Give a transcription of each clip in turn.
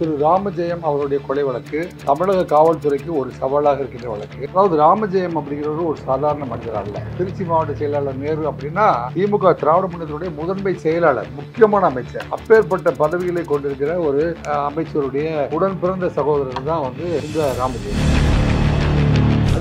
திரு ராமஜெயம் அவருடைய கொலை வழக்கு தமிழக காவல்துறைக்கு ஒரு சவாலாக இருக்கின்ற வழக்கு. அதாவது ராமஜெயம் அப்படிங்கிறவர் ஒரு சாதாரண மனிதர் அல்ல. திருச்சி மாவட்ட செயலாளர் நேரு அப்படின்னா திமுக திராவிட முன்னேற்றத்துடைய முதன்மை செயலாளர், முக்கியமான அமைச்சர். அப்பேற்பட்ட பதவிகளை கொண்டிருக்கிற ஒரு அமைச்சருடைய உடன் பிறந்த சகோதரர் தான் இந்த ராமஜெயம்.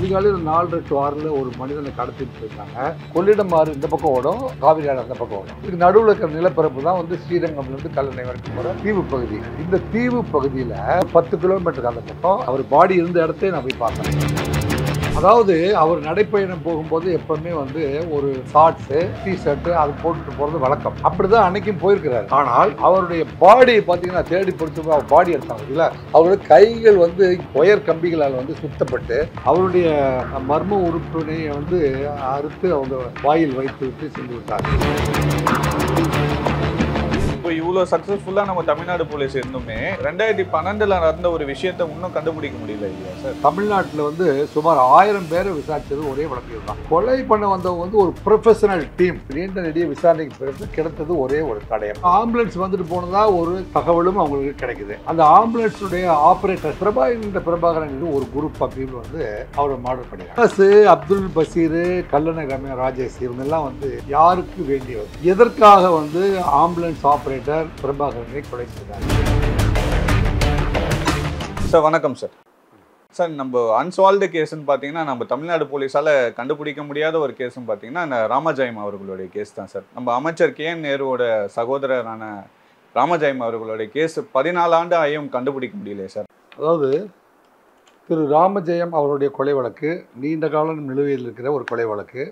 அதிகாலையில் 4 to 6 ஒரு மனிதனை கடத்திட்டு போயிருக்காங்க. கொள்ளிடம் ஆறு இந்த பக்கம் ஓடும், காவிரி ஆறு அந்த பக்கம் ஓடும். இதுக்கு நடுவில் இருக்கிற நிலப்பரப்பு தான் ஸ்ரீரங்கம்ல இருந்து கல்லணை வரைக்கும் போற தீவு பகுதி. இந்த தீவு பகுதியில 10 கிலோமீட்டருக்கு அந்த பக்கம் அவர் பாடி இருந்த இடத்தையும் நான் போய் பார்த்தேன். அதாவது அவர் நடைப்பயணம் போகும்போது எப்பவுமே ஒரு ஷார்ட்ஸு, டிஷர்ட் அது போட்டுட்டு போறது வழக்கம். அப்படிதான் அன்னைக்கும் போயிருக்கிறாரு. ஆனால் அவருடைய பாடி பார்த்தீங்கன்னா தேடி பிடிச்சி அவர் பாடி எடுத்தாங்க இல்ல, அவருடைய கைகள் ஒயர் கம்பிகளால் சுத்தப்பட்டு அவருடைய மர்ம உறுப்பினை அறுத்து அவங்க வாயில் வைத்து விட்டு சென்று விட்டார். இப்போ இவ்வளோ சக்ஸஸ்ஃபுல்லாக நம்ம தமிழ்நாடு போலீஸ் இருந்துமே 2012 நடந்த ஒரு விஷயத்தை இன்னும் கண்டுபிடிக்க முடியல இல்லையா சார்? தமிழ்நாட்டில் சுமார் 1000 பேரை விசாரிச்சது ஒரே வழக்கில் தான். கொலை பண்ண வந்தவங்க ஒரு ப்ரொஃபஷனல் டீம். நீண்ட நெடிய விசாரணைக்கு பிறகு கிடைத்தது ஒரே ஒரு தடயம். ஆம்புலன்ஸ் வந்துட்டு போனதா ஒரு தகவலும் அவங்களுக்கு கிடைக்குது. அந்த ஆம்புலன்ஸுடைய ஆபரேட்டர் பிரபாகரன் ஒரு குரூப் அப்படின்னு அவரை மர்டர் பண்ணிருக்காங்க. அப்துல் பசீர், கல்லணை ரம்யா, ராஜேஷ் இவங்க எல்லாம் யாருக்கு வேண்டியவர், எதற்காக ஆம்புலன்ஸ் ஆபரேட்டர் பிரபாகரனை கொலை செய்தார். சார் வணக்கம் சார். சார் நம்ம அன்சால்வ்டு கேஸ்ன்னு பார்த்தீங்கன்னா நம்ம தமிழ்நாடு போலீஸால் கண்டுபிடிக்க முடியாத ஒரு கேஸ்ன்னு பார்த்தீங்கன்னா ராமஜெயம் அவர்களுடைய கேஸ் தான் சார். நம்ம அமைச்சர் KN நேருவோட சகோதரரான ராமஜெயம் அவர்களுடைய கேஸ் 14 ஆண்டு ஆயும் கண்டுபிடிக்க முடியலையே சார். அதாவது திரு ராமஜெயம் அவருடைய கொலை வழக்கு நீண்ட காலம் நிலுவையில் இருக்கிற ஒரு கொலை வழக்கு.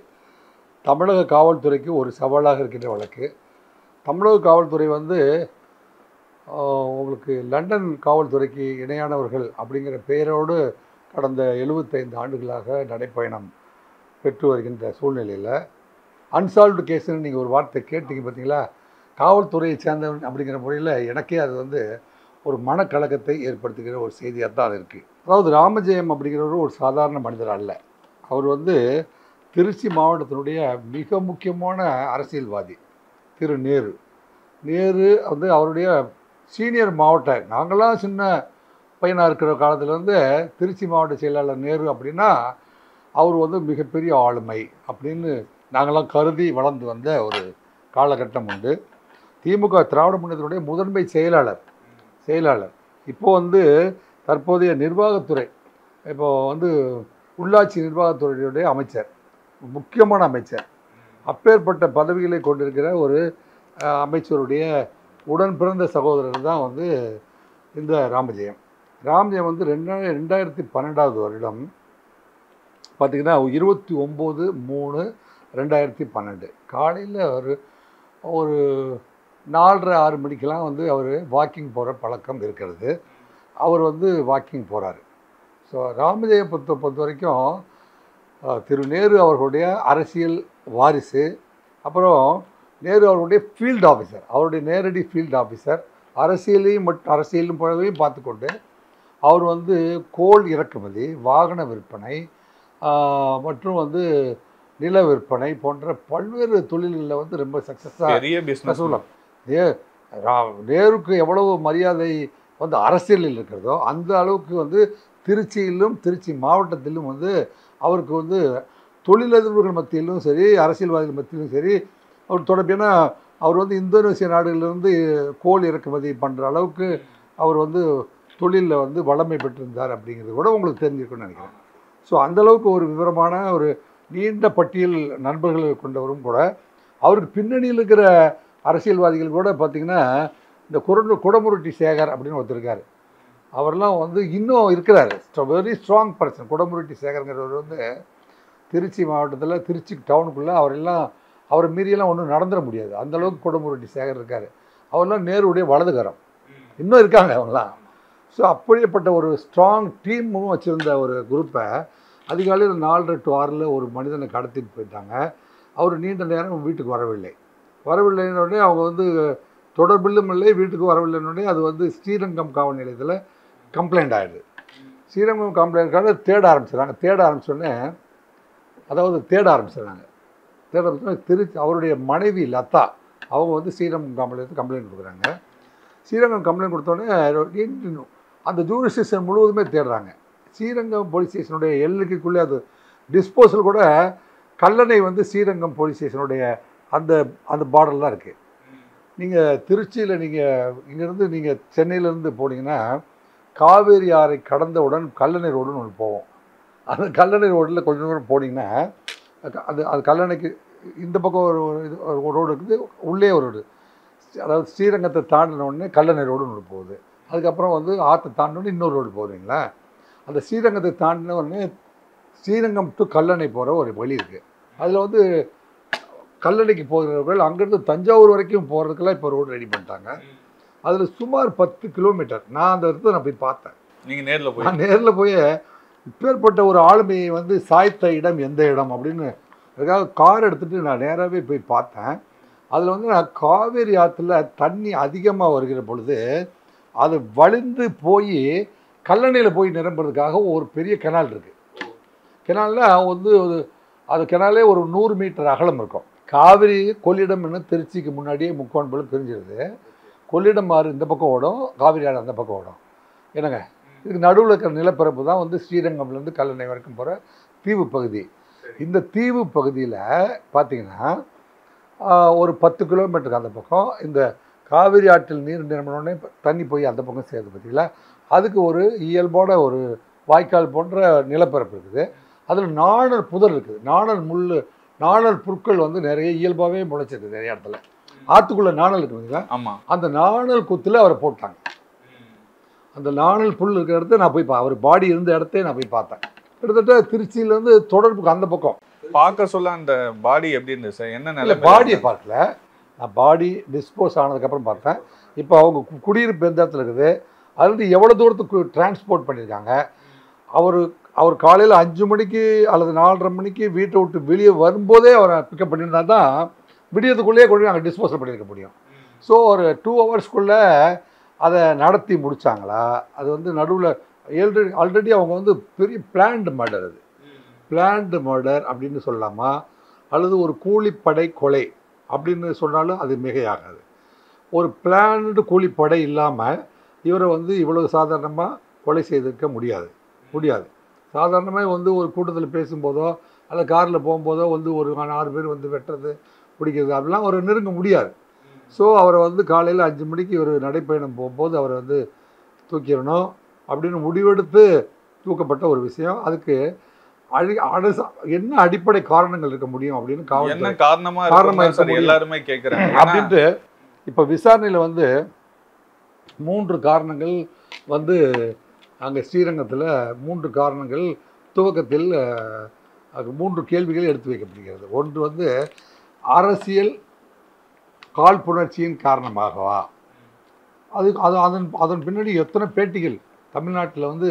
தமிழக காவல்துறைக்கு ஒரு சவாலாக இருக்கின்ற வழக்கு. தமிழக காவல்துறை உங்களுக்கு லண்டன் காவல்துறைக்கு இணையானவர்கள் அப்படிங்கிற பெயரோடு கடந்த 75 ஆண்டுகளாக நடைப்பயணம் பெற்று வருகின்ற சூழ்நிலையில் அன்சால்வ்டு கேஸ்ன்னு நீங்கள் ஒரு வார்த்தை கேட்டீங்க பார்த்தீங்களா, காவல்துறையை சேர்ந்தவன் அப்படிங்கிற முறையில் எனக்கே அது ஒரு மனக்கலக்கத்தை ஏற்படுத்துகிற ஒரு செய்தியாக தான் அது இருக்குது. அதாவது ராமஜெயம் அப்படிங்கிறவர் ஒரு சாதாரண மனிதர் அல்ல. அவர் திருச்சி மாவட்டத்தினுடைய மிக முக்கியமான அரசியல்வாதி திரு நேரு. அவருடைய சீனியர் மாவட்ட, நாங்களாம் சின்ன பையனாக இருக்கிற காலத்தில் திருச்சி மாவட்ட செயலாளர் நேரு அப்படின்னா அவர் மிகப்பெரிய ஆளுமை அப்படின்னு நாங்களாம் கருதி வளர்ந்து வந்த ஒரு காலகட்டம் உண்டு. திமுக திராவிட முன்னேற்றத்துடைய முதன்மை செயலாளர் இப்போது தற்போதைய நிர்வாகத்துறை, இப்போது உள்ளாட்சி நிர்வாகத்துறையுடைய அமைச்சர், முக்கியமான அமைச்சர். அப்பேற்பட்ட பதவிகளை கொண்டிருக்கிற ஒரு அமைச்சருடைய உடன் பிறந்த சகோதரர் தான் இந்த ராமஜெயம். 2012 வருடம் பார்த்திங்கன்னா 29/3/2012 காலையில் ஒரு 4:30-6 மணிக்கெலாம் அவர் வாக்கிங் போகிற பழக்கம் இருக்கிறது. அவர் வாக்கிங் போகிறாரு. ஸோ ராமஜெயம் பொறுத்த வரைக்கும் திரு நேரு அவர்களுடைய அரசியல் வாரிசு. அப்புறம் நேரு அவருடைய ஃபீல்டு ஆஃபீஸர், அவருடைய நேரடி ஃபீல்டு ஆஃபீஸர். அரசியலும் போலவையும் பார்த்துக்கொண்டு அவர் கோல் இறக்குமதி, வாகன விற்பனை மற்றும் நில விற்பனை போன்ற பல்வேறு தொழில்களில் ரொம்ப சக்ஸஸாக சொல்லலாம். நேருக்கு எவ்வளவு மரியாதை அரசியலில் இருக்கிறதோ அந்த அளவுக்கு திருச்சியிலும் திருச்சி மாவட்டத்திலும் அவருக்கு தொழிலதிபர்கள் மத்தியிலும் சரி, அரசியல்வாதிகள் மத்தியிலும் சரி அவர் தொடர்பு. அவர் இந்தோனேசிய நாடுகளிலிருந்து கோல் இறக்குமதி பண்ணுற அளவுக்கு அவர் தொழிலில் வளமை பெற்றிருந்தார் அப்படிங்கிறது கூட உங்களுக்கு தெரிஞ்சிருக்குன்னு நினைக்கிறேன். ஸோ அந்தளவுக்கு ஒரு விவரமான ஒரு நீண்ட பட்டியல் நண்பர்களை கொண்டவரும் கூட. அவருக்கு பின்னணியில் இருக்கிற அரசியல்வாதிகள் கூட பார்த்திங்கன்னா இந்த குடமுருட்டி சேகர் அப்படின்னு ஒருத்தருக்கார். அவரெல்லாம் இன்னும் இருக்கிறார், வெரி ஸ்ட்ராங் பர்சன். குடமுருட்டி சேகருங்கிறவர் திருச்சி மாவட்டத்தில் திருச்சி டவுனுக்குள்ளே அவரை மீறியெல்லாம் ஒன்றும் நடந்துட முடியாது. அந்தளவுக்கு குடமுருட்டி சேகர் இருக்கார். அவரெல்லாம் நேருடைய வலதுகரம் இன்னும் இருக்காங்க அவங்களாம். ஸோ அப்படிப்பட்ட ஒரு ஸ்ட்ராங் டீமும் வச்சுருந்த ஒரு குரூப்பை அதிகாலையில் 4 to 6 ஒரு மனிதனை கடத்திட்டு போயிட்டாங்க. அவர் நீண்ட நேரம் வீட்டுக்கு வரவில்லைன்னொடனே அவங்க தொடர்பிலும் இல்லை, வீட்டுக்கு வரவில்லைன்னொடனே அது ஸ்ரீரங்கம் காவல் நிலையத்தில் கம்ப்ளைண்ட் ஆகிடுது. ஸ்ரீரங்கம் கம்ப்ளைண்ட்காக தேட ஆரம்பிச்சோடனே திருச்சி அவருடைய மனைவி லதா அவங்க ஸ்ரீரங்கம் கம்ப்ளைண்ட் கொடுக்குறாங்க. ஸ்ரீரங்கம் கம்ப்ளைண்ட் கொடுத்தோடனே அந்த ஜூரிஸ்டிக்ஷன் முழுவதுமே தேடுறாங்க. ஸ்ரீரங்கம் போலீஸ் ஸ்டேஷனுடைய எல்லைக்குள்ளே அது டிஸ்போசல் கூட கல்லணை வந்து ஸ்ரீரங்கம் போலீஸ் ஸ்டேஷனுடைய அந்த அந்த பார்டர் தான் இருக்குது. நீங்கள் திருச்சியில் இங்கேருந்து நீங்கள் சென்னையிலேருந்து போனீங்கன்னா காவேரி ஆறை கடந்தவுடன் கல்லணை ரோடுன்னு ஒன்று போவோம். அந்த கல்லணை ரோட்டில் கொஞ்சம் தூரம் போனீங்கன்னா அது கல்லணைக்கு இந்த பக்கம் ஒரு ரோடு இருக்குது, உள்ளே ஒரு ரோடு. அதாவது ஸ்ரீரங்கத்தை தாண்டின உடனே கல்லணை ரோடுன்னு ஒன்று போகுது. அதுக்கப்புறம் வந்து ஆற்றை தாண்டினோடனே இன்னொரு ரோடு போகுதுங்களா. அந்த ஸ்ரீரங்கத்தை தாண்டின உடனே ஸ்ரீரங்கம் டு கல்லணை போகிற ஒரு வழி இருக்குது. அதில் வந்து கல்லணைக்கு போகிறவர்கள் அங்கேருந்து தஞ்சாவூர் வரைக்கும் போகிறதுக்கெல்லாம் இப்போ ரோடு ரெடி பண்ணிட்டாங்க. அதில் சுமார் 10 கிலோமீட்டர். நான் அந்த இடத்துல நான் போய் பார்த்தேன். நான் நேரில் போய் இப்பேற்பட்ட ஒரு ஆளுமையை வந்து சாய்த்த இடம் எந்த இடம் அப்படின்னு அதுக்காக கார் எடுத்துகிட்டு நான் நேராகவே போய் பார்த்தேன். அதில் வந்து நான் காவேரி ஆற்றுல தண்ணி அதிகமாக வருகிற பொழுது அது வழிந்து போய் கல்லணையில் போய் நிரம்புறதுக்காக ஒரு பெரிய கெனால் இருக்குது. கெனாலில் வந்து அது கெனாலே ஒரு 100 மீட்டர் அகலம் இருக்கும். காவிரி கொள்ளிடம்னு திருச்சிக்கு முன்னாடியே முக்கோணம் போல பிரிஞ்சிருது. கொள்ளிடம் ஆறு இந்த பக்கம் ஓடும், காவிரி ஆறு அந்த பக்கம் ஓடும். என்னங்க, இதுக்கு நடுவில் இருக்கிற நிலப்பரப்பு தான் வந்து ஸ்ரீரங்கம்லேருந்து கல்லணை வரைக்கும் போகிற தீவு பகுதி. இந்த தீவு பகுதியில் பார்த்திங்கன்னா ஒரு 10 கிலோமீட்டருக்கு அந்த பக்கம் இந்த காவிரி ஆற்றில் நீர் நிரம்பினோடனே தண்ணி போய் அந்த பக்கம் சேருது. பார்த்திங்களா, அதுக்கு ஒரு இயல்பான ஒரு வாய்க்கால் போன்ற நிலப்பரப்பு இருக்குது. அதில் நாணல் புதர் இருக்குது. நாணல் புற்கள் வந்து நிறைய இயல்பாகவே முளைச்சிருக்கு நிறைய இடத்துல. ஆற்றுக்குள்ளே நாணல் இருக்குதுங்களா, ஆமாம், அந்த நாணல் குத்தில் அவரை போட்டாங்க. அந்த நாணல் புல் இருக்கிற இடத்த நான் போய் அவர் பாடி இருந்த இடத்தையே நான் போய் பார்த்தேன். கிட்டத்தட்ட திருச்சியிலேருந்து தொடர்புக்கு அந்த பக்கம் பார்க்க சொல்ல அந்த பாடி எப்படி இருந்துச்சு சார்? என்ன இல்லை, பாடியை பார்க்கல, நான் பாடி டிஸ்போஸ் ஆனதுக்கப்புறம் பார்த்தேன். இப்போ அவங்க குடியிருப்பு எந்த இடத்துல இருக்குது, அதுலேருந்து எவ்வளோ தூரத்துக்கு டிரான்ஸ்போர்ட் பண்ணியிருக்காங்க. அவர் காலையில் 5 மணிக்கு அல்லது 4:30 மணிக்கு வீட்டை விட்டு வெளியே வரும்போதே அவரை பிக்கப் பண்ணியிருந்தா தான் விடியத்துக்குள்ளேயே கொண்டு போய் அங்கே டிஸ்போசல் பண்ணியிருக்க முடியும். ஸோ ஒரு 2 ஹவர்ஸ்க்குள்ளே அதை நடத்தி முடித்தாங்களா? அது வந்து நடுவில் ஆல்ரெடி அவங்க வந்து பெரிய பிளான்டு மர்டர், அது பிளான்டு மர்டர் அப்படின்னு சொல்லலாமா, அல்லது ஒரு கூலிப்படை கொலை அப்படின்னு சொன்னாலும் அது மிகையாகாது. ஒரு பிளான்டு கூலிப்படை இல்லாமல் இவரை வந்து இவ்வளவு சாதாரணமாக கொலை செய்திருக்க முடியாது. சாதாரணமாக வந்து ஒரு கூட்டத்தில் பேசும்போதோ அல்ல காரில் போகும்போதோ வந்து ஒரு 6 பேர் வந்து வெட்டுறது பிடிக்கிறது அப்படிலாம் அவர் நெருங்க முடியாது. ஸோ அவரை வந்து காலையில் 5 மணிக்கு ஒரு நடைப்பயணம் போகும்போது அவரை வந்து தூக்கிடணும் அப்படின்னு முடிவெடுத்து தூக்கப்பட்ட ஒரு விஷயம். அதுக்கு என்ன அடிப்படை காரணங்கள் இருக்க முடியும் அப்படின்னு காரணமாக எல்லாருமே கேட்குறாங்க அப்படின்ட்டு இப்போ விசாரணையில் வந்து 3 காரணங்கள் வந்து அங்கே ஸ்ரீரங்கத்தில் 3 காரணங்கள் துவக்கத்தில் 3 கேள்விகள் எடுத்து வைக்கப்படுகிறது. ஒன்று வந்து அரசியல் காழ்ப்புணர்ச்சியின் காரணமாகவா, அதன் பின்னாடி எத்தனை பேட்டிகள் தமிழ்நாட்டில் வந்து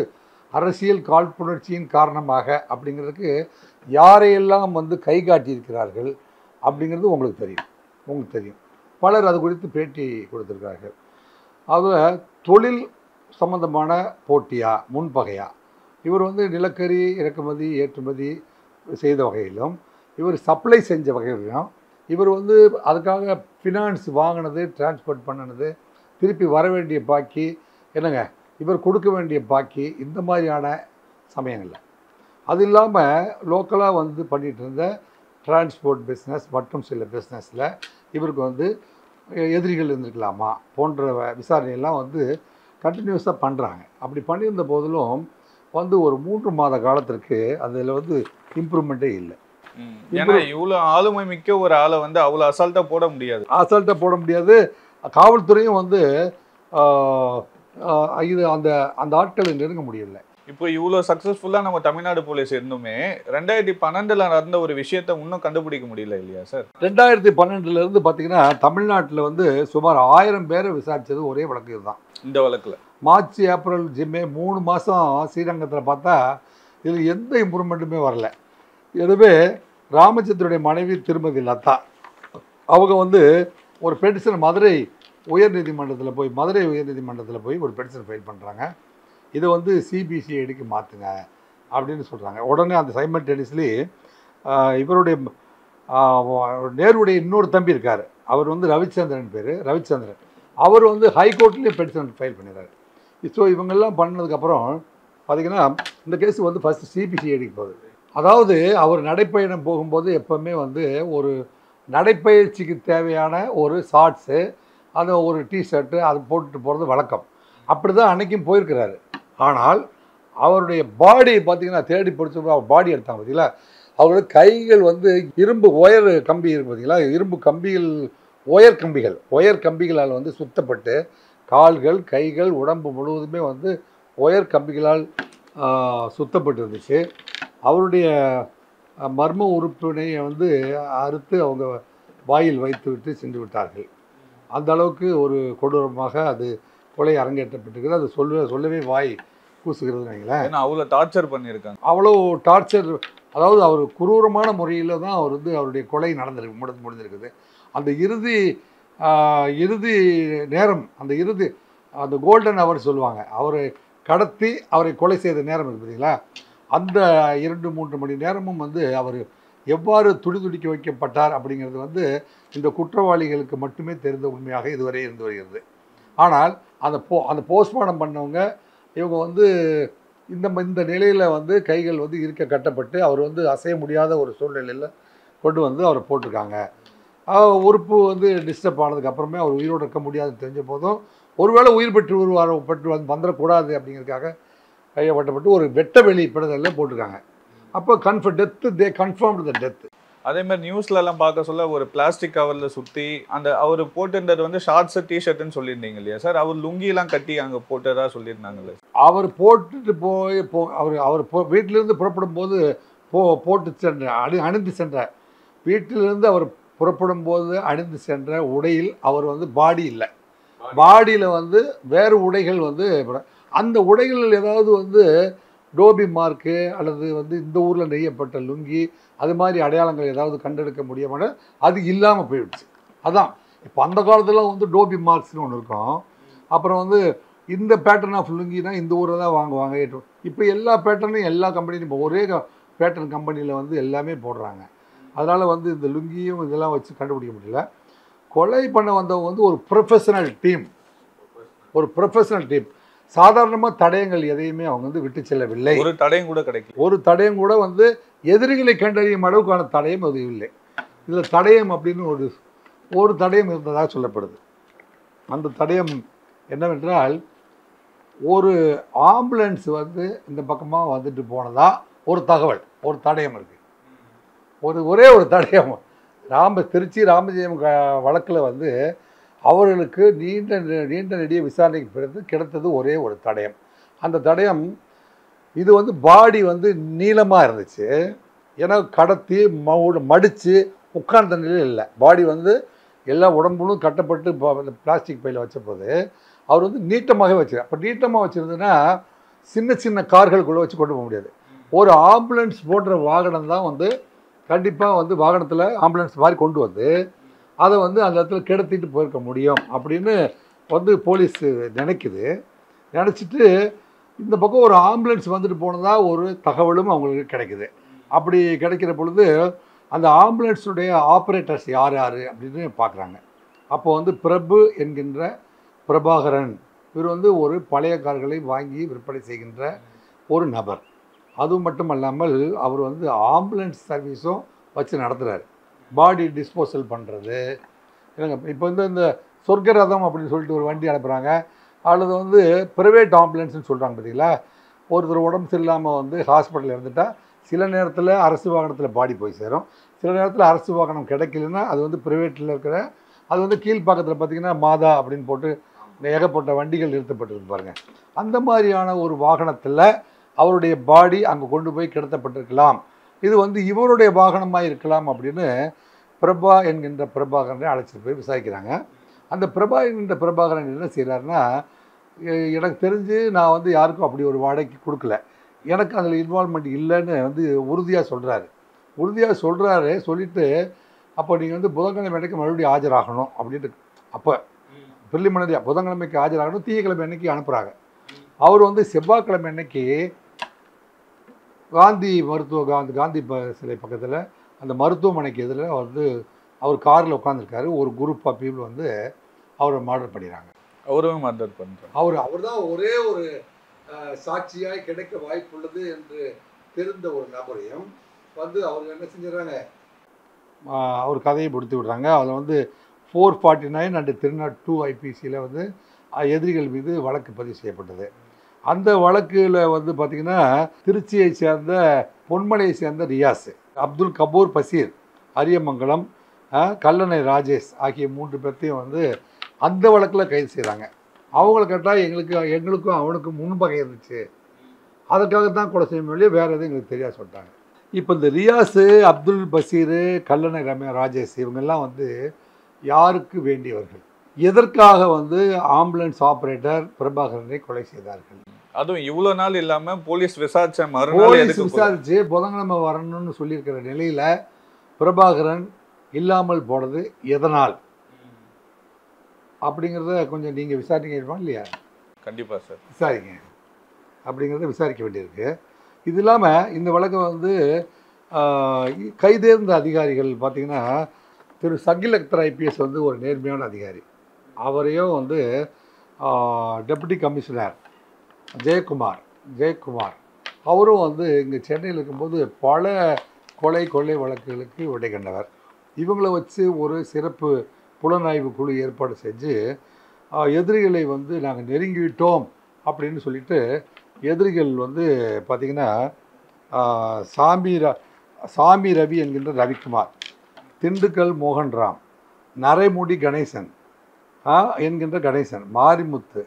அரசியல் காழ்ப்புணர்ச்சியின் காரணமாக அப்படிங்கிறதுக்கு யாரையெல்லாம் வந்து கை காட்டியிருக்கிறார்கள் அப்படிங்கிறது உங்களுக்கு தெரியும். பலர் அது குறித்து பேட்டி கொடுத்துருக்கார்கள். அதில் தொழில் சம்பந்தமான போட்டியா முன்பகையா, இவர் வந்து நிலக்கரி இறக்குமதி ஏற்றுமதி செய்த வகையிலும் இவர் சப்ளை செஞ்ச வகையிலும் இவர் வந்து அதுக்காக ஃபினான்ஸ் வாங்கினது, டிரான்ஸ்போர்ட் பண்ணினது, திருப்பி வர வேண்டிய பாக்கி என்னங்க இவர் கொடுக்க வேண்டிய பாக்கி, இந்த மாதிரியான சமயங்களில் அது இல்லாமல் லோக்கலாக வந்து பண்ணிகிட்டு இருந்த டிரான்ஸ்போர்ட் பிஸ்னஸ் மற்றும் சில பிஸ்னஸில் இவருக்கு வந்து எதிரிகள் இருந்திருக்கலாமா போன்ற விசாரணையெல்லாம் வந்து கண்டினியூஸாக பண்ணுறாங்க. அப்படி பண்ணியிருந்த போதிலும் வந்து ஒரு 3 மாத காலத்திற்கு அதில் வந்து இம்ப்ரூவ்மெண்ட்டே இல்லை. ஏன்னா இவ்வளோ ஆளுமை மிக்க ஒரு ஆளை வந்து அவ்வளோ அசால்ட்டாக போட முடியாது. காவல்துறையும் வந்து இது அந்த ஆட்களை நெருங்க முடியலை. இப்போ இவ்வளோ சக்ஸஸ்ஃபுல்லாக நம்ம தமிழ்நாடு போலீஸ் இருந்துமே 2012 நடந்த ஒரு விஷயத்தை இன்னும் கண்டுபிடிக்க முடியல இல்லையா சார்? 2012 பார்த்தீங்கன்னா தமிழ்நாட்டில் வந்து சுமார் 1000 பேரை விசாரித்தது ஒரே வழக்கு இதுதான். இந்த வழக்கில் மார்ச் ஏப்ரல் மே 3 மாதம் ஸ்ரீரங்கத்தில் பார்த்தா இதில் எந்த இம்ப்ரூவ்மெண்ட்டுமே வரல. இதுவே ராமச்சந்திரனுடைய மனைவி திருமதி லதா அவங்க வந்து ஒரு பெட்டிஷன் மதுரை உயர்நீதிமன்றத்தில் போய் ஒரு பெட்டிஷன் ஃபைல் பண்ணுறாங்க. இதை வந்து சிபிசிஐடிக்கு மாற்றுங்க அப்படின்னு சொல்கிறாங்க. உடனே அந்த சைமல்டேனியஸ்லி இவருடைய நேருடைய இன்னொரு தம்பி இருக்கார், அவர் வந்து ரவிச்சந்திரன் பேர், ரவிச்சந்திரன் அவர் வந்து ஹைகோர்ட்லேயும் பெட்டிஷன் ஃபைல் பண்ணிடுறாரு. ஸோ இவங்கெல்லாம் பண்ணதுக்கப்புறம் பார்த்திங்கன்னா இந்த கேஸ் வந்து ஃபஸ்ட்டு சிபிசிஐடிக்கு போகுது. அதாவது அவர் நடைப்பயணம் போகும்போது எப்போவுமே வந்து ஒரு நடைப்பயிற்சிக்கு தேவையான ஒரு ஷார்ட்ஸு, அதை ஒரு டிஷர்ட்டு அது போட்டுட்டு போகிறது வழக்கம். அப்படி தான் அன்றைக்கும் போயிருக்கிறாரு. ஆனால் அவருடைய பாடி பார்த்திங்கன்னா தேடி பிடிச்ச அவர் பாடி எடுத்தாங்க பார்த்தீங்களா, அவரோட கைகள் வந்து இரும்பு ஒயர் கம்பி இருக்குது பார்த்தீங்களா, இரும்பு கம்பிகள் ஒயர் கம்பிகளால் வந்து சுத்தப்பட்டு கால்கள் கைகள் உடம்பு முழுவதுமே வந்து ஒயர் கம்பிகளால் சுத்தப்பட்டு இருந்துச்சு. அவருடைய மர்ம உறுப்பினை வந்து அறுத்து அவங்க வாயில் வைத்து விட்டு சென்று விட்டார்கள். அந்த அளவுக்கு ஒரு கொடூரமாக அது கொலை அரங்கேற்றப்பட்டிருக்குது. அது சொல்லவே வாய் கூசுகிறதுன்னு வைங்களேன். அவ்வளோ டார்ச்சர் பண்ணியிருக்காங்க. அவ்வளோ டார்ச்சர். அதாவது அவர் குரூரமான முறையில் தான் அவர் வந்து அவருடைய கொலை முடிஞ்சிருக்குது. அந்த இறுதி நேரம், அந்த கோல்டன் அவர் சொல்லுவாங்க, அவரை கடத்தி அவரை கொலை செய்த நேரம் இருக்குது பார்த்தீங்களா, அந்த 2-3 மணி நேரமும் வந்து அவர் எவ்வாறு துடிதுடிக்க வைக்கப்பட்டார் அப்படிங்கிறது வந்து இந்த குற்றவாளிகளுக்கு மட்டுமே தெரிந்த உண்மையாக இதுவரை இருந்து வருகிறது. ஆனால் அந்த போஸ்ட்மார்ட்டம் பண்ணவங்க இவங்க வந்து இந்த நிலையில் வந்து கைகள் வந்து இருக்க கட்டப்பட்டு அவர் வந்து அசைய முடியாத ஒரு சூழ்நிலையில் கொண்டு வந்து அவரை போட்டிருக்காங்க. உறுப்பு வந்து டிஸ்டர்ப் ஆனதுக்கப்புறமே அவர் உயிரோடு இருக்க முடியாதுன்னு தெரிஞ்ச போதும் ஒருவேளை உயிர் பெற்று வந்துடக்கூடாது அப்படிங்கிறதுக்காக கையப்பட்டப்பட்டு ஒரு வெட்ட வெளி பிடுதலில் போட்டிருக்காங்க. அப்போ கன்ஃபார்ம்டு த டெத்து. அதே மாதிரி நியூஸ்லலாம் பார்க்க சொல்ல ஒரு பிளாஸ்டிக் கவரில் சுற்றி அந்த அவர் போட்டிருந்தது வந்து ஷார்ட்ஸு டிஷர்ட்டுன்னு சொல்லியிருந்தீங்க இல்லையா சார், அவர் லுங்கிலாம் கட்டி அங்கே போட்டதா சொல்லியிருந்தாங்களே. அவர் போட்டுட்டு அவர் வீட்டிலிருந்து புறப்படும் போது அணிந்து சென்ற வீட்டிலிருந்து அவர் புறப்படும் போது அணிந்து சென்ற உடையில் அவர் வந்து பாடி இல்லை, பாடியில் வந்து வேறு உடைகள் வந்து அந்த உடைகள் ஏதாவது வந்து டோபி மார்க்கு அல்லது வந்து இந்த ஊரில் நெய்யப்பட்ட லுங்கி அது மாதிரி அடையாளங்கள் ஏதாவது கண்டெடுக்க முடியாமல் அது இல்லாமல் போயிடுச்சு. அதான் இப்போ அந்த காலத்தில் வந்து டோபி மார்க்ஸ்னு ஒன்று இருக்கும். அப்புறம் வந்து இந்த பேட்டர்ன் ஆஃப் லுங்கினா இந்த ஊரில் தான் வாங்குவாங்க. இப்போ எல்லா பேட்டர்னும் எல்லா கம்பெனியும் இப்போ ஒரே பேட்டர்ன் கம்பெனியில் வந்து எல்லாமே போடுறாங்க. அதனால் வந்து இந்த லுங்கியும் இதெல்லாம் வச்சு கண்டுபிடிக்க முடியல. கொலை பண்ண வந்தவங்க வந்து ஒரு ப்ரொஃபஷனல் டீம். சாதாரணமாக தடயங்கள் எதையுமே அவங்க வந்து விட்டு செல்லவில்லை. ஒரு தடயம் கூட வந்து எதிரிகளை கண்டறியும் அளவுக்கான தடயம் அது இல்லை. இதில் தடயம் அப்படின்னு ஒரு தடயம் இருந்ததாக சொல்லப்படுது. அந்த தடயம் என்னவென்றால் ஒரு ஆம்புலன்ஸ் வந்து இந்த பக்கமாக வந்துட்டு போனதா ஒரு தகவல், ஒரு தடயம் இருக்குது. ஒரே ஒரு தடயம் திருச்சி ராமஜெயம் வழக்கில் வந்து அவர்களுக்கு நீண்ட நெடிய விசாரணைக்கு பிறகு கிடைத்தது ஒரே ஒரு தடயம். அந்த தடயம் இது வந்து பாடி வந்து நீளமாக இருந்துச்சு. ஏன்னா கடத்தி மடித்து உட்கார்ந்த நிலையில் இல்லை, பாடி வந்து எல்லா உடம்புலும் கட்டப்பட்டு பிளாஸ்டிக் பையில் வச்ச போது அவர் வந்து நீட்டமாகவே வச்சுரு. அப்போ நீட்டமாக வச்சுருந்துன்னா சின்ன கார்களுக்குள்ளே வச்சு கொண்டு போக முடியாது. ஒரு ஆம்புலன்ஸ் போன்ற வாகனம் தான் வந்து கண்டிப்பாக வந்து வாகனத்தில் ஆம்புலன்ஸ் மாதிரி கொண்டு வந்து அதை வந்து அந்த இடத்துல கிடத்திட்டு போயிருக்க முடியும் அப்படின்னு வந்து போலீஸ் நினச்சிட்டு இந்த பக்கம் ஒரு ஆம்புலன்ஸ் வந்துட்டு போனதாக ஒரு தகவலும் அவங்களுக்கு கிடைக்குது. அப்படி கிடைக்கிற பொழுது அந்த ஆம்புலன்ஸுடைய ஆப்ரேட்டர்ஸ் யார் அப்படின்னு பார்க்குறாங்க. அப்போ வந்து பிரபு என்கின்ற பிரபாகரன், இவர் வந்து ஒரு பழைய கார்களை வாங்கி விற்பனை செய்கின்ற ஒரு நபர். அதுவும் மட்டும் அல்லாமல் அவர் வந்து ஆம்புலன்ஸ் சர்வீஸும் வச்சு நடத்துகிறார். பாடி டிஸ்போசல் பண்ணுறது இல்லைங்க. இப்போ வந்து இந்த சொர்க்கரதம் அப்படின்னு சொல்லிட்டு ஒரு வண்டி அனுப்புகிறாங்க, அல்லது வந்து ப்ரைவேட் ஆம்புலன்ஸ்னு சொல்கிறாங்க பார்த்தீங்களா. ஒருத்தர் உடம்பு சரியில்லாமல் வந்து ஹாஸ்பிட்டலில் இருந்துட்டால் சில நேரத்தில் அரசு வாகனத்தில் பாடி போய் சேரும், சில நேரத்தில் அரசு வாகனம் கிடைக்கலன்னா அது வந்து ப்ரைவேட்டில் அது வந்து கீழ்ப்பாக்கத்தில் பார்த்திங்கன்னா மாதா அப்படின்னு போட்டு ஏகப்பட்ட வண்டிகள் நிறுத்தப்பட்டிருக்கு பாருங்கள். அந்த மாதிரியான ஒரு வாகனத்தில் அவருடைய பாடி அங்கே கொண்டு போய் கிடத்தப்பட்டிருக்கலாம், இது வந்து இவருடைய வாகனமாக இருக்கலாம் அப்படின்னு பிரபா என்கின்ற பிரபாகரனை அழைச்சிட்டு போய் விசாரிக்கிறாங்க. அந்த பிரபா என்கின்ற பிரபாகரன் என்ன செய்கிறாருன்னா, எனக்கு தெரிஞ்சு நான் வந்து யாருக்கும் அப்படி ஒரு வாடகைக்கு கொடுக்கல, எனக்கு அதில் இன்வால்மெண்ட் இல்லைன்னு வந்து உறுதியாக சொல்கிறாரு. சொல்லிவிட்டு அப்போ நீங்கள் வந்து புதன்கிழமை அன்றைக்கு மறுபடியும் ஆஜராகணும் அப்படின்ட்டு, அப்போ பிரிலிமினரியாக புதன்கிழமைக்கு ஆஜராகணும், திங்கக்கிழமை அன்னைக்கு அனுப்புகிறாங்க. அவர் வந்து செவ்வாய்க்கிழமை அன்னைக்கு காந்தி சிலை பக்கத்தில் அந்த மருத்துவமனைக்கு எதிரில் வந்து அவர் காரில் உட்காந்துருக்காரு. ஒரு குரூப் ஆஃப் பீப்புள் வந்து அவரை மர்டர் பண்ணிடுறாங்க. அவரும் மர்டர் பண்ணுறாங்க. அவர் தான் ஒரே ஒரு சாட்சியாய் கிடைக்க வாய்ப்புள்ளது என்று தெரிந்த ஒரு நபரையும் வந்து அவர் என்ன செஞ்சிடறாங்க, அவர் கதையை முடித்து விடுறாங்க. அதில் வந்து 449 அண்ட் 302 ஐபிசியில் வந்து எதிரிகள் மீது வழக்கு பதிவு செய்யப்பட்டது. அந்த வழக்கில் வந்து பார்த்திங்கன்னா திருச்சியை சேர்ந்த பொன்மலையை சேர்ந்த ரியாஸ், அப்துல் கபூர் பசீர், அரியமங்கலம், கல்லணை ராஜேஷ் ஆகிய 3 பேர்த்தையும் வந்து அந்த வழக்கில் கைது செய்கிறாங்க. அவங்கள கேட்டால் எங்களுக்கும் அவனுக்கும் முன்பகை இருந்துச்சு, அதற்காகத்தான் கொலை செய்ய முடியல, வேறு எதுவும் எங்களுக்கு தெரியாது சொல்லிட்டாங்க. இப்போ இந்த ரியாஸு, அப்துல் பசீர், கல்லணை ராஜேஷ் இவங்கெல்லாம் வந்து யாருக்கு வேண்டியவர்கள்? எதற்காக வந்து ஆம்புலன்ஸ் ஆப்ரேட்டர் பிரபாகரனை கொலை செய்தார்கள்? அதுவும் இவ்வளோ நாள் இல்லாமல் போலீஸ் விசாரிச்ச மறுநாள் விசாரிச்சு புதன்கிழமை வரணும்னு சொல்லியிருக்கிற நிலையில் பிரபாகரன் இல்லாமல் போனது எதனால் அப்படிங்கிறத கொஞ்சம் நீங்கள் விசாரிக்க இல்லையா? கண்டிப்பாக சார் விசாரிங்க, அப்படிங்கிறத விசாரிக்க வேண்டியிருக்கு. இது இல்லாமல் இந்த வழக்கை வந்து கைதேர்ந்த அதிகாரிகள் பார்த்திங்கன்னா திரு சகில் அக்தர் ஐபிஎஸ் வந்து ஒரு நேர்மையான அதிகாரி, அவரையும் வந்து டெபுட்டி கமிஷனர் ஜெயக்குமார் அவரும் வந்து இங்கே சென்னையில் இருக்கும்போது பல கொள்ளை வழக்குகளுக்கு விடை கண்டவர். இவங்களை வச்சு ஒரு சிறப்பு புலனாய்வு குழு ஏற்பாடு செஞ்சு எதிரிகளை வந்து நாங்கள் நெருங்கிவிட்டோம் அப்படின்னு சொல்லிட்டு எதிரிகள் வந்து பார்த்திங்கன்னா சாமி ரவி என்கின்ற ரவிக்குமார், திண்டுக்கல் மோகன்ராம், நரைமுடி கணேசன் என்கின்ற கணேசன், மாரிமுத்து,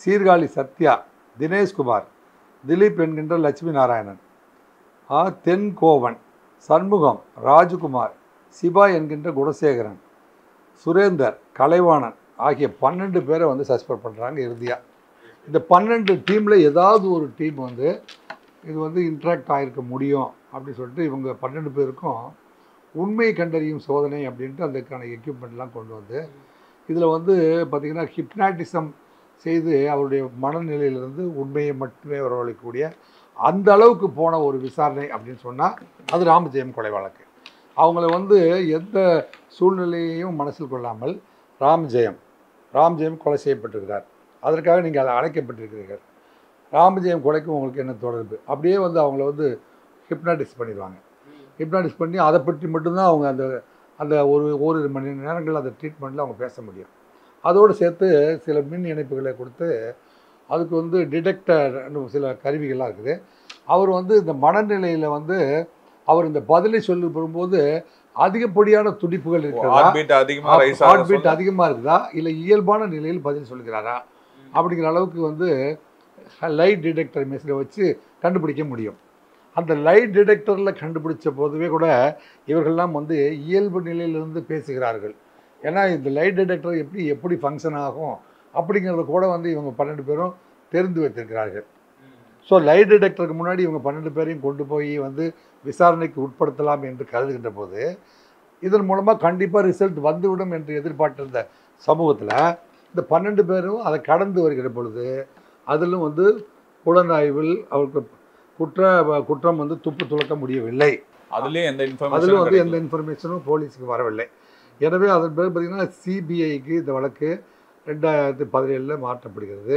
சீர்காழி சத்யா, தினேஷ்குமார், திலீப் என்கின்ற லட்சுமி நாராயணன், தென்கோவன், சண்முகம், ராஜகுமார், சிவா என்கின்ற குணசேகரன், சுரேந்தர், கலைவாணன் ஆகிய 12 பேரை வந்து சஸ்பெண்ட் பண்ணுறாங்க. இறுதியாக இந்த 12 டீமில் ஏதாவது ஒரு டீம் வந்து இது வந்து இன்ட்ராக்ட் ஆகிருக்க முடியும் அப்படின்னு சொல்லிட்டு இவங்க 12 பேருக்கும் உண்மை கண்டறியும் சோதனை அப்படின்ட்டு அதுக்கான எக்யூப்மெண்ட்லாம் கொண்டு வந்து இதில் வந்து பார்த்திங்கன்னா ஹிப்னாட்டிசம் செய்து அவருடைய மனநிலையிலிருந்து உண்மையை மட்டுமே வரவழைக்கக்கூடிய அந்த அளவுக்கு போன ஒரு விசாரணை அப்படின்னு சொன்னால் அது ராமஜெயம் கொலை வழக்கு. அவங்கள வந்து எந்த சூழ்நிலையையும் மனசில் கொள்ளாமல் ராமஜெயம் கொலை செய்யப்பட்டிருக்கிறார், அதற்காக நீங்கள் அதை அழைக்கப்பட்டிருக்கிறீர்கள், ராமஜெயம் கொலைக்கும் உங்களுக்கு என்ன தொடர்பு, அப்படியே வந்து அவங்கள வந்து ஹிப்னாட்டிஸ் பண்ணிடுவாங்க. ஹிப்னாட்டிஸ் பண்ணி அதை பற்றி மட்டும்தான் அவங்க அந்த ஓரிரு மணி நேரங்கள் அந்த ட்ரீட்மெண்ட்டில் அவங்க பேச முடியும். அதோடு சேர்த்து சில மின் இணைப்புகளை கொடுத்து அதுக்கு வந்து டிடெக்டர் சில கருவிகள்லாம் இருக்குது. அவர் வந்து இந்த மனநிலையில் வந்து அவர் இந்த பதிலை சொல்லி போகும்போது அதிகப்படியான துடிப்புகள் இருக்கிறதா, ஹார்ட் பீட் அதிகமாக இருக்குதா, இல்லை இயல்பான நிலையில் பதில் சொல்லுகிறாரா அப்படிங்கிற அளவுக்கு வந்து லைட் டிடெக்டர் மெஷினை வச்சு கண்டுபிடிக்க முடியும். அந்த லைட் டிடெக்டரில் கண்டுபிடிச்ச போதுவே கூட இவர்கள்லாம் வந்து இயல்பு நிலையிலிருந்து பேசுகிறார்கள். ஏன்னா இந்த லைட் டிடெக்டர் எப்படி ஃபங்க்ஷன் ஆகும் அப்படிங்கிறத கூட வந்து இவங்க 12 பேரும் தெரிந்து வைத்திருக்கிறார்கள். ஸோ லைட் டிடெக்டருக்கு முன்னாடி இவங்க 12 பேரையும் கொண்டு போய் வந்து விசாரணைக்கு உட்படுத்தலாம் என்று கருதுகின்ற போது இதன் மூலமாக கண்டிப்பாக ரிசல்ட் வந்துவிடும் என்று எதிர்பார்த்திருந்த சமூகத்தில் இந்த 12 பேரும் அதை கடந்து வருகிற பொழுது அதிலும் வந்து புலனாய்வில் அவருக்கு குற்றம் வந்து துப்பு துளக்க முடியவில்லை. அதிலும் வந்து எந்த இன்ஃபர்மேஷனும் போலீஸுக்கு வரவில்லை. எனவே அதன் பேர் பார்த்திங்கன்னா சிபிஐக்கு இந்த வழக்கு 2017 மாற்றப்படுகிறது.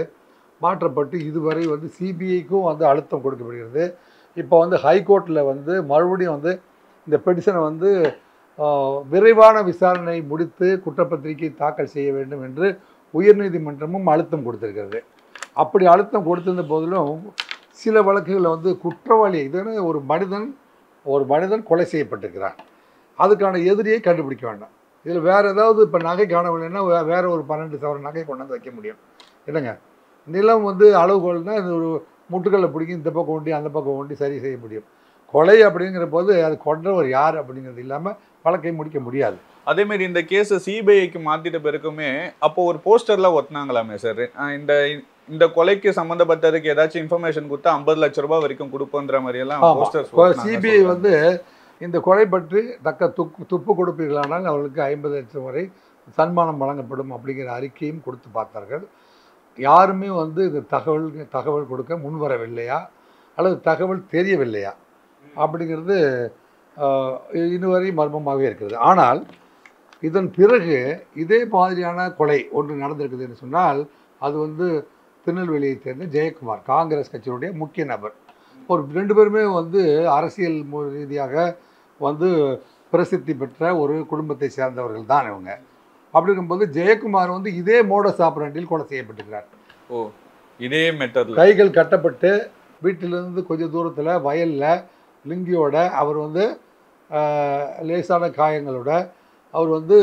மாற்றப்பட்டு இதுவரை வந்து சிபிஐக்கும் வந்து அழுத்தம் கொடுக்கப்படுகிறது. இப்போ வந்து ஹைகோர்ட்டில் வந்து மறுபடியும் வந்து இந்த பெட்டிஷனை வந்து விரைவான விசாரணை முடித்து குற்றப்பத்திரிகை தாக்கல் செய்ய வேண்டும் என்று உயர்நீதிமன்றமும் அழுத்தம் கொடுத்திருக்கிறது. அப்படி அழுத்தம் கொடுத்திருந்த போதிலும் சில வழக்குகளில் வந்து குற்றவாளி இதுன்னு ஒரு மனிதன் கொலை செய்யப்பட்டிருக்கிறான், அதுக்கான எதிரியை கண்டுபிடிக்க வேண்டாம். இதில் வேறு ஏதாவது இப்போ நகை காணவில்லைன்னா வேறு ஒரு 12 சவரன் நகை கொண்டாந்து வைக்க முடியும். இல்லைங்க, நிலம் வந்து அளவுகோல்னால் இது ஒரு முட்டுக்களை பிடிக்கும், இந்த பக்கம் ஒண்டி அந்த பக்கம் ஒண்டி சரி செய்ய முடியும். கொலை அப்படிங்கிற போது அது கொன்றவர் யார் அப்படிங்கிறது இல்லாமல் வழக்கை முடிக்க முடியாது. அதேமாரி இந்த கேஸை சிபிஐக்கு மாற்றிட்ட பிறகுமே அப்போ ஒரு போஸ்டர்லாம் ஒட்டினாங்களாமே சார், இந்த கொலைக்கு சம்மந்தப்பட்டதுக்கு ஏதாச்சும் இன்ஃபர்மேஷன் கொடுத்தா 50 லட்ச ரூபாய் வரைக்கும் கொடுப்போன்ற மாதிரியெல்லாம் போஸ்டர்ஸ். சிபிஐ வந்து இந்த கொலை பற்றி தக்க துப்பு கொடுப்பீர்களானால் அவர்களுக்கு 50 லட்சம் வரை சன்மானம் வழங்கப்படும் அப்படிங்கிற அறிக்கையும் கொடுத்து பார்த்தார்கள். யாருமே வந்து இந்த தகவல் கொடுக்க முன்வரவில்லையா அல்லது தகவல் தெரியவில்லையா அப்படிங்கிறது இன்னுவரை மர்மமாகவே இருக்கிறது. ஆனால் இதன் பிறகு இதே மாதிரியான கொலை ஒன்று நடந்திருக்குதுன்னு சொன்னால் அது வந்து திருநெல்வேலியை சேர்ந்த ஜெயக்குமார், காங்கிரஸ் கட்சியினுடைய முக்கிய நபர். ஒரு 2 பேருமே வந்து அரசியல் ரீதியாக வந்து பிரசித்தி பெற்ற ஒரு குடும்பத்தை சேர்ந்தவர்கள் தான் இவங்க. அப்படி இருக்கும்போது ஜெயக்குமார் வந்து இதே மோடஸ் ஆபரண்டில் கொலை செய்யப்பட்டிருக்கிறார். ஓ, இதே மெத்தட்ல கைகள் கட்டப்பட்டு வீட்டிலிருந்து கொஞ்சம் தூரத்தில் வயலில் லிங்கியோட அவர் வந்து லேசான காயங்களோட அவர் வந்து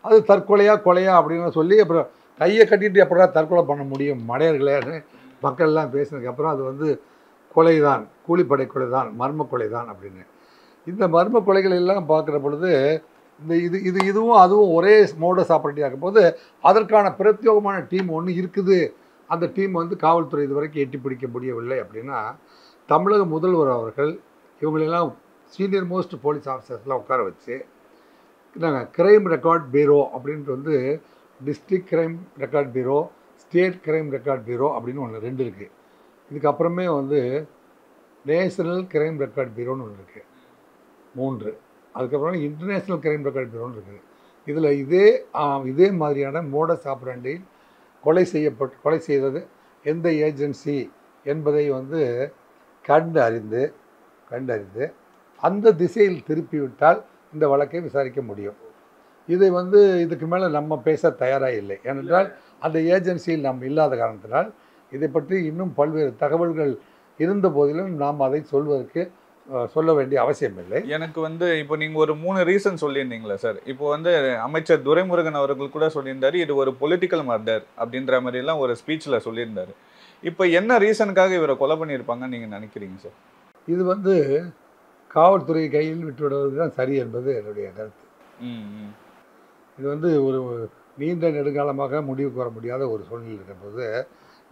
அது தற்கொலையா கொலையா அப்படின்னு சொல்லி அப்புறம் கையை கட்டிட்டு எப்படா தற்கொலை பண்ண முடியும் மடையர்களேன்னு மக்கள்லாம் பேசினதுக்கப்புறம் அது வந்து கொலை தான், கூலிப்படை கொலை தான், மர்ம கொலை தான் அப்படின்னு. இந்த மர்ம கொலைகள் எல்லாம் பார்க்குற பொழுது இந்த இதுவும் அதுவும் ஒரே மோடஸ் ஆபரேட்டிவ் ஆகும் போது அதற்கான பிரத்யேகமான டீம் ஒன்று இருக்குது. அந்த டீம் வந்து காவல்துறை இதுவரைக்கும் எட்டி பிடிக்க முடியவில்லை. அப்படின்னா தமிழக முதல்வர் அவர்கள் இவங்களெல்லாம் சீனியர் மோஸ்ட் போலீஸ் ஆஃபீஸர்ஸ்லாம் உட்கார வச்சு கிரைம் ரெக்கார்ட் பீரோ அப்படின்ட்டு வந்து டிஸ்ட்ரிக்ட் கிரைம் ரெக்கார்ட் பீரோ, ஸ்டேட் கிரைம் ரெக்கார்ட் பீரோ அப்படின்னு ஒன்று 2 இருக்குது. இதுக்கப்புறமே வந்து நேஷனல் கிரைம் ரெக்கார்ட் பீரோன்னு ஒன்று இருக்குது 3. அதுக்கப்புறம் இன்டர்நேஷ்னல் கிரைம் ரெக்கார்ட் பீரோன்னு இருக்குது. இதில் இதே மாதிரியான மோடஸ் ஆபரண்டி கொலை செய்தது எந்த ஏஜென்சி என்பதை வந்து கண்டறிந்து அந்த திசையில் திருப்பிவிட்டால் இந்த வழக்கை விசாரிக்க முடியும். இதை வந்து இதுக்கு மேலே நம்ம பேச தயாராக இல்லை. ஏனென்றால் அந்த ஏஜென்சியில் நாம் இல்லாத காரணத்தினால் இதை பற்றி இன்னும் பல்வேறு தகவல்கள் இருந்த போதிலும் நாம் அதை சொல்ல வேண்டிய அவசியம் இல்லை. எனக்கு வந்து இப்போ நீங்கள் ஒரு 3 ரீசன் சொல்லியிருந்தீங்களா சார்? இப்போ வந்து அமைச்சர் துரைமுருகன் அவர்கள் கூட சொல்லியிருந்தாரு இது ஒரு பொலிட்டிக்கல் மர்டர் அப்படின்ற மாதிரிலாம் ஒரு ஸ்பீச்சில் சொல்லியிருந்தாரு. இப்போ என்ன ரீசனுக்காக இவரை கொலை பண்ணியிருப்பாங்கன்னு நீங்கள் நினைக்கிறீங்க சார்? இது வந்து காவல்துறை கையில் விட்டுவிடுவது தான் சரி என்பது என்னுடைய கருத்து. இது வந்து ஒரு நீண்ட நெடுங்காலமாக முடிவுக்கு வர முடியாத ஒரு சூழ்நிலை இருக்கிறபோது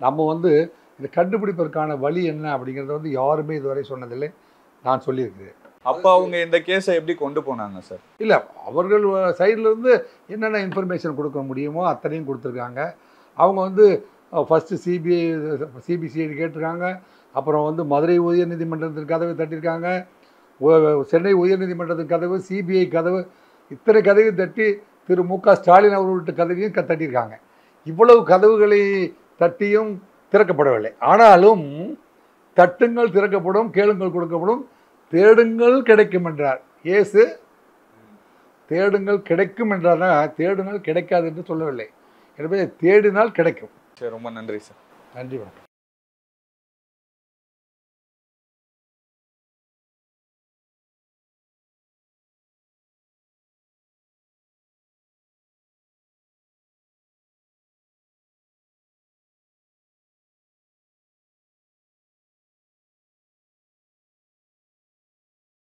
நம்ம வந்து இதை கண்டுபிடிப்பதற்கான வழி என்ன அப்படிங்கிறத வந்து யாருமே இதுவரை சொன்னதில்லை. நான் சொல்லியிருக்கிறேன். அப்போ அவங்க இந்த கேஸை எப்படி கொண்டு போனாங்க சார்? இல்லை, அவர்கள் சைட்லேருந்து என்னென்ன இன்ஃபர்மேஷன் கொடுக்க முடியுமோ அத்தனையும் கொடுத்துருக்காங்க. அவங்க வந்து ஃபஸ்ட்டு சிபிசிஐடி கேட்டிருக்காங்க. அப்புறம் வந்து மதுரை உயர்நீதிமன்றத்தின் கதவை தட்டியிருக்காங்க. சென்னை உயர்நீதிமன்றத்தின் கதவு, சிபிஐ கதவு, இத்தனை கதவை தட்டி திரு மு.க. ஸ்டாலின் அவர்கள்ட்ட கதவையும் தட்டியிருக்காங்க. இவ்வளவு கதவுகளை தட்டியும் திறக்கப்படவில்லை. ஆனாலும் தட்டுங்கள் திறக்கப்படும், கேளுங்கள் கொடுக்கப்படும், தேடுங்கள் கிடைக்கும் என்றார் இயேசு. தேடுங்கள் கிடைக்கும் என்றார்னா தேடுங்கள் கிடைக்காது என்று சொல்லவில்லை. எனவே தேடினால் கிடைக்கும். சரி, ரொம்ப நன்றி சார். நன்றி, வணக்கம்.